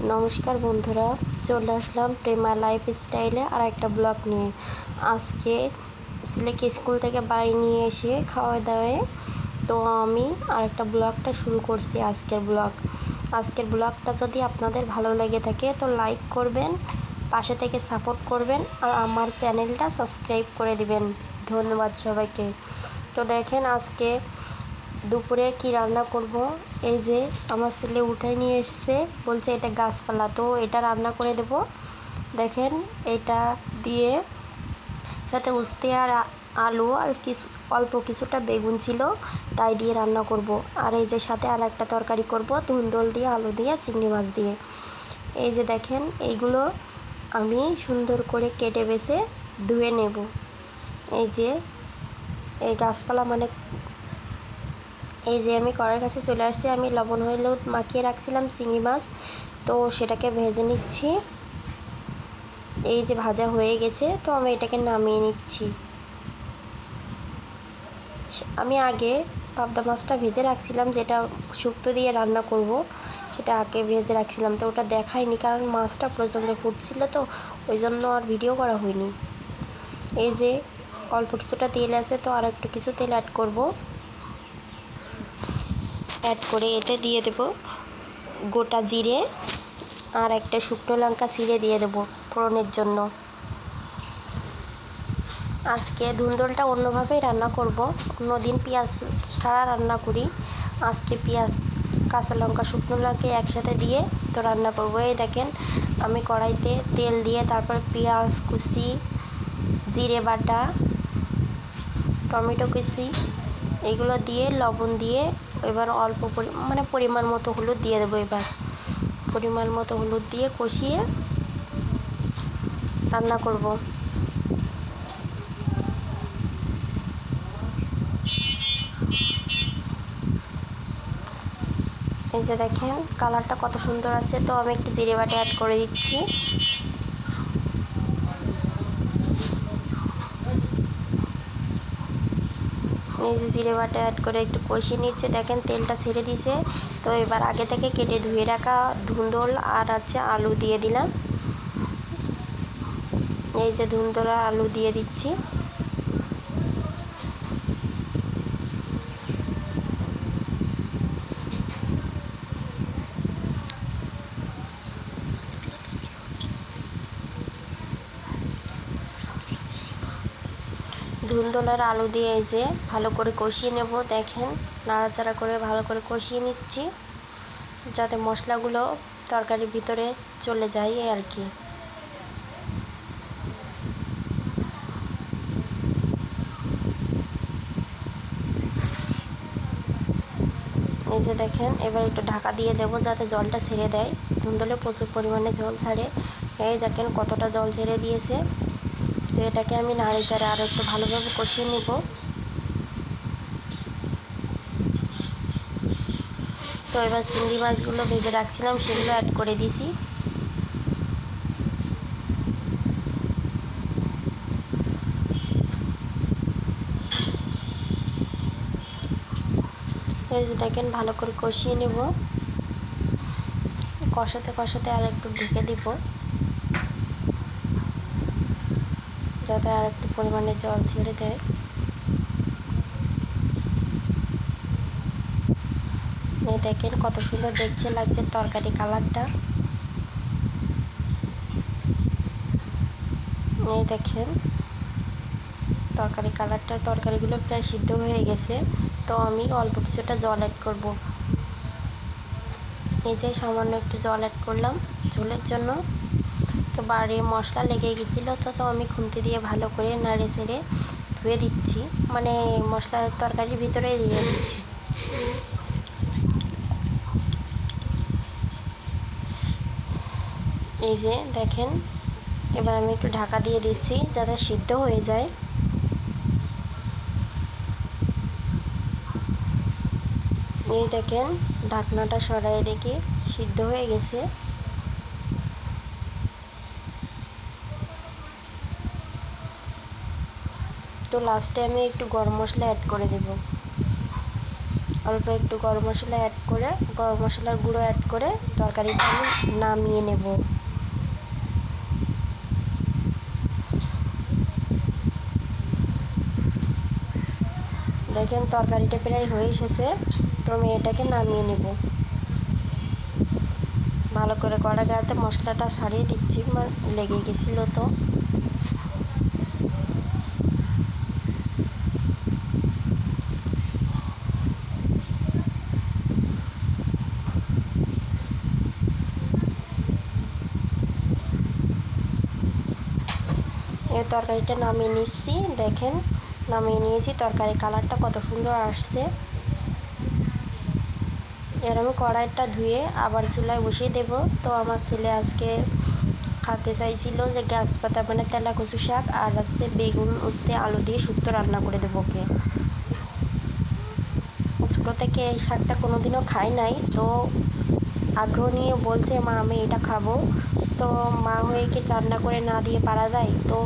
নমস্কার বন্ধুরা, চলে আসলাম প্রেমা লাইফস্টাইলে আর একটা ব্লগ নিয়ে। আজকে ছেলেকে স্কুল থেকে বাড়ি নিয়ে এসে খাওয়া দাওয়ায় তো আমি আর একটা ব্লগটা শুরু করছি। আজকের ব্লগটা যদি আপনাদের ভালো লেগে থাকে তো লাইক করবেন, পাশে থেকে সাপোর্ট করবেন আর আমার চ্যানেলটা সাবস্ক্রাইব করে দিবেন। ধন্যবাদ সবাইকে। তো দেখেন আজকে দুপুরে কি রান্না করব। এই যে আমার ছেলে উঠাই নিয়ে এসছে, বলছে এটা গাছপালা, তো এটা রান্না করে দেব। দেখেন এটা দিয়ে সাথে উস্তে আর আলু আর কিছু অল্প কিছুটা বেগুন ছিল, তাই দিয়ে রান্না করব। আর এই যে সাথে আর একটা তরকারি করব ধুন্দল দিয়ে, আলু দিয়ে, চিংড়ি মাছ দিয়ে। এই যে দেখেন এইগুলো আমি সুন্দর করে কেটে বেছে ধুয়ে নেব। এই যে এই গাছপালা মানে এই যে আমি কড়াইয়ের কাছে চলে আসছি। আমি লবণ হলুদ মাখিয়ে রাখছিলাম চিংড়ি মাছ, তো সেটাকে ভেজে নিচ্ছি। এই যে ভাজা হয়ে গেছে, তো আমি এটাকে নামিয়ে নিচ্ছি। আমি আগে পাবদা মাছটা ভেজে রাখছিলাম, যেটা শুক্তো দিয়ে রান্না করব, সেটা আগে ভেজে রাখছিলাম, তো ওটা দেখাইনি কারণ মাছটা প্রচণ্ড ফুটছিল, তো ওই জন্য আর ভিডিও করা হয়নি। এই যে অল্প কিছুটা তেল আছে, তো আর একটু কিছু তেল অ্যাড করব। অ্যাড করে এতে দিয়ে দেব গোটা জিরে আর একটা শুকনো লঙ্কা ছিঁড়ে দিয়ে দেব ফোড়নের জন্য। আজকে ধুন্দলটা অন্যভাবেই রান্না করব, অন্যদিন পেঁয়াজ ছাড়া রান্না করি। আজকে পেঁয়াজ, কাঁচা লঙ্কা, শুকনো লঙ্কা একসাথে দিয়ে তো রান্না করব। এই দেখেন আমি কড়াইতে তেল দিয়ে তারপর পেঁয়াজ কুচি, জিরে বাটা, টমেটো কুচি এগুলো দিয়ে লবণ দিয়ে এবার অল্প পরিমাণ মতো হলুদ দিয়ে দেবো। এবার পরিমাণ মতো হলুদ দিয়ে কষিয়ে রান্না করব। এই যে দেখেন কালারটা কত সুন্দর আছে, তো আমি একটু জিরে বাটা অ্যাড করে দিচ্ছি। এই যে জিরে বাটা অ্যাড করে একটু কষিয়ে নিচ্ছে, দেখেন তেলটা ছেড়ে দিছে। তো এবার আগে থেকে কেটে ধুয়ে রাখা ধুন্দল আর আলু দিয়ে দিলাম। এই যে ধুন্দল আর আলু দিয়ে দিচ্ছি। ধুন্দল আর আলু দিয়ে এই যে ভালো করে কষিয়ে নেব। দেখেন নাড়াচাড়া করে ভালো করে কষিয়ে নিচ্ছি, যাতে মশলাগুলো তরকারির ভিতরে চলে যায় এই আর কি। এই যে দেখেন এবার একটু ঢাকা দিয়ে দেব যাতে জলটা ছেড়ে দেয়। ধুন্দলে প্রচুর পরিমাণে জল ছাড়ে। এই দেখেন কতটা জল ছেড়ে দিয়েছে। তো এটাকে আমি নাড়াচাড়া আরও একটু ভালোভাবে কষিয়ে নেব। তো এবার চিংড়ি মাছগুলো ভেজে রাখছিলাম সেগুলো অ্যাড করে দিছি। এই যে দেখেন ভালো করে কষিয়ে নেব। কষাতে কষাতে আর একটু ঢেকে দিব যাতে আর একটু পরিমাণে জল ছেড়ে দেয়। এই দেখেন কত সুন্দর দেখতে লাগছে তরকারি কালারটা। এই দেখেন তরকারি কালারটা, তরকারিগুলো প্রায় সিদ্ধ হয়ে গেছে, তো আমি অল্প কিছুটা জল অ্যাড করব। এই যে সামান্য একটু জল অ্যাড করলাম ঝোলের জন্য। তো বাড়ি মশলা লেগে গেছিলো, তো আমি খুন্তি দিয়ে ভালো করে নাড়ে চেড়ে ধুয়ে দিচ্ছি, মানে মশলা তরকারির ভিতরে দিয়ে দিচ্ছি। এই যে দেখেন এবার আমি একটু ঢাকা দিয়ে দিচ্ছি যাতে সিদ্ধ হয়ে যায়। এই দেখেন ঢাকনাটা সরাই দেখি সিদ্ধ হয়ে গেছে। তো লাস্টে আমি একটু গরম মশলা অ্যাড করে দেব। অল্প একটু গরম মশলা অ্যাড করে, গরম মশলার গুঁড়ো অ্যাড করে তরকারিটা আমি নামিয়ে নেব। দেখেন তরকারিটা প্রায় হয়ে এসেছে, তো আমি এটাকে নামিয়ে নেব। ভালো করে কড়া গাতে মশলাটা ছাড়িয়ে দিচ্ছি, লেগে গেছিলো তো। এই তরকারিটা নামিয়ে নিচ্ছি, দেখেন নামিয়ে নিয়েছি। তরকারি কালারটা কত সুন্দর আসছে। এর আমি কড়াইটা ধুয়ে আবার চুলায় বসিয়ে দেব। তো আমার ছেলে আজকে খেতে চাইছিল যে গাছ পাতা মানে তেলা কচু শাক আর আজকে বেগুন উস্তে আলু দিয়ে শুক্তো রান্না করে দেবো ওকে। ছোটো থেকে এই শাকটা কোনোদিনও খাই নাই, তো আগ্রহ নিয়ে বলছে মা আমি এটা খাবো। তো মা হয়ে কি রান্না করে না দিয়ে পারা যায়, তো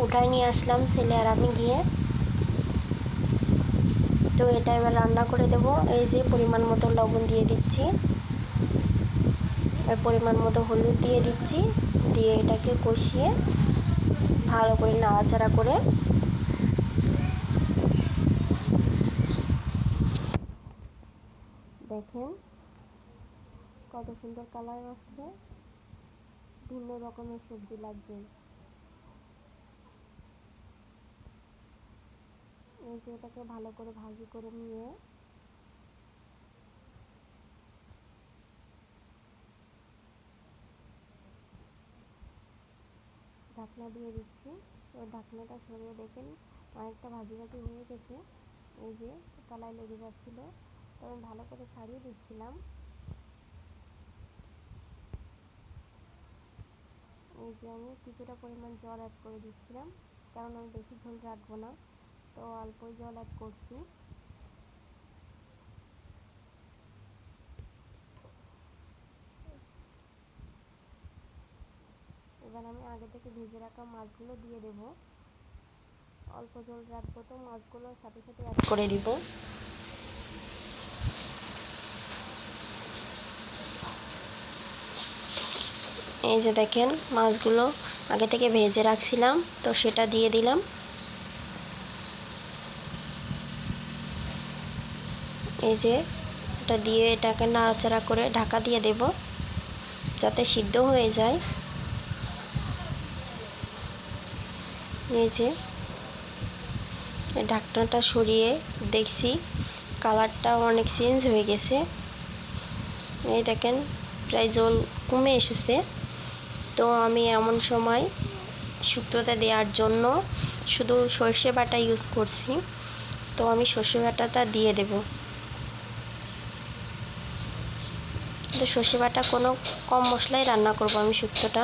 উঠায় নিয়ে আসলাম ছেলে আর আমি গিয়ে। তো এটা এবার রান্না করে দেব। এই যে পরিমাণ মতো লবণ দিয়ে দিচ্ছি, পরিমাণ মতো হলুদ দিয়ে দিচ্ছি, দিয়ে এটাকে কষিয়ে ভালো করে নাড়াচাড়া করে দেখেন কত সুন্দর কালার আসছে, ভিন্ন রকমের সবজি লাগছে। এই যে এটাকে ভালো করে ভাজি করে নিয়ে ঢাকনা দিয়ে দিচ্ছি। তো ঢাকনাটা সরিয়ে দেখেন অনেকটা ভাজি ভাজি হয়ে গেছে। এই যে তলায় লেগে যাচ্ছিলো, তো আমি ভালো করে ছাড়িয়ে দিচ্ছিলাম। এই যে আমি কিছুটা পরিমাণ জল অ্যাড করে দিচ্ছিলাম, কারণ আমি বেশি ঝোল রাখবো না, তো অল্পই জল অ্যাড করছি। এবার আমি আগে থেকে ভেজে রাখা মাছগুলো দিয়ে দেব। অল্প ঝোল রাখবো, তো মাছগুলো সাথে সাথে অ্যাড করে দিব। এই যে দেখেন মাছগুলো আগে থেকে ভেজে রাখছিলাম, তো সেটা দিয়ে দিলাম। এই যে এটা দিয়ে এটাকে নাড়াচাড়া করে ঢাকা দিয়ে দেব যাতে সিদ্ধ হয়ে যায়। এই যে ঢাকনাটা সরিয়ে দেখছি কালারটা অনেক চেঞ্জ হয়ে গেছে। এই দেখেন প্রায় জল কমে এসেছে। তো আমি এমন সময় শুক্তোতে দেওয়ার জন্য শুধু সর্ষে বাটা ইউজ করছি, তো আমি সর্ষে বাটাটা দিয়ে দেব। তো সর্ষে বাটা কোনো কম মশলায় রান্না করব আমি শুক্তোটা।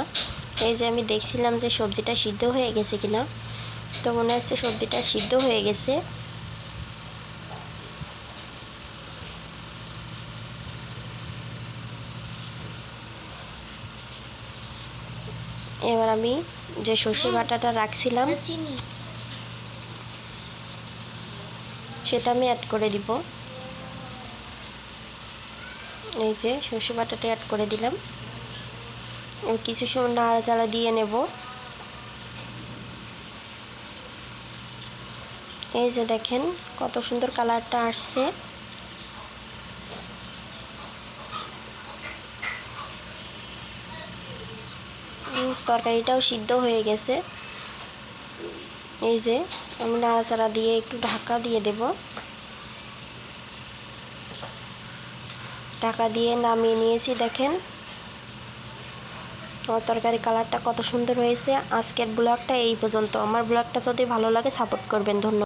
এই যে আমি দেখছিলাম যে সবজিটা সিদ্ধ হয়ে গেছে কিনা, তো মনে হচ্ছে সবজিটা সিদ্ধ হয়ে গেছে। এবার আমি যে সর্ষে বাটাটা রাখছিলাম সেটা আমি অ্যাড করে দিব। এই যে সর্ষে বাটাটা অ্যাড করে দিলাম। কিছু সময় নাড়াচাড়া দিয়ে নেব। এই যে দেখেন কত সুন্দর কালারটা আসছে। তরকারিটাও সিদ্ধ হয়ে গেছে। এই যে আমি নাড়াচাড়া দিয়ে একটু ঢাকা দিয়ে দেব। ঢাকা দিয়ে নামিয়ে নিয়েছি। দেখেন আমার তরকারি কালারটা কত সুন্দর হয়েছে। আজকের ব্লগটা এই পর্যন্ত। আমার ব্লগটা যদি ভালো লাগে সাপোর্ট করবেন। ধন্যবাদ।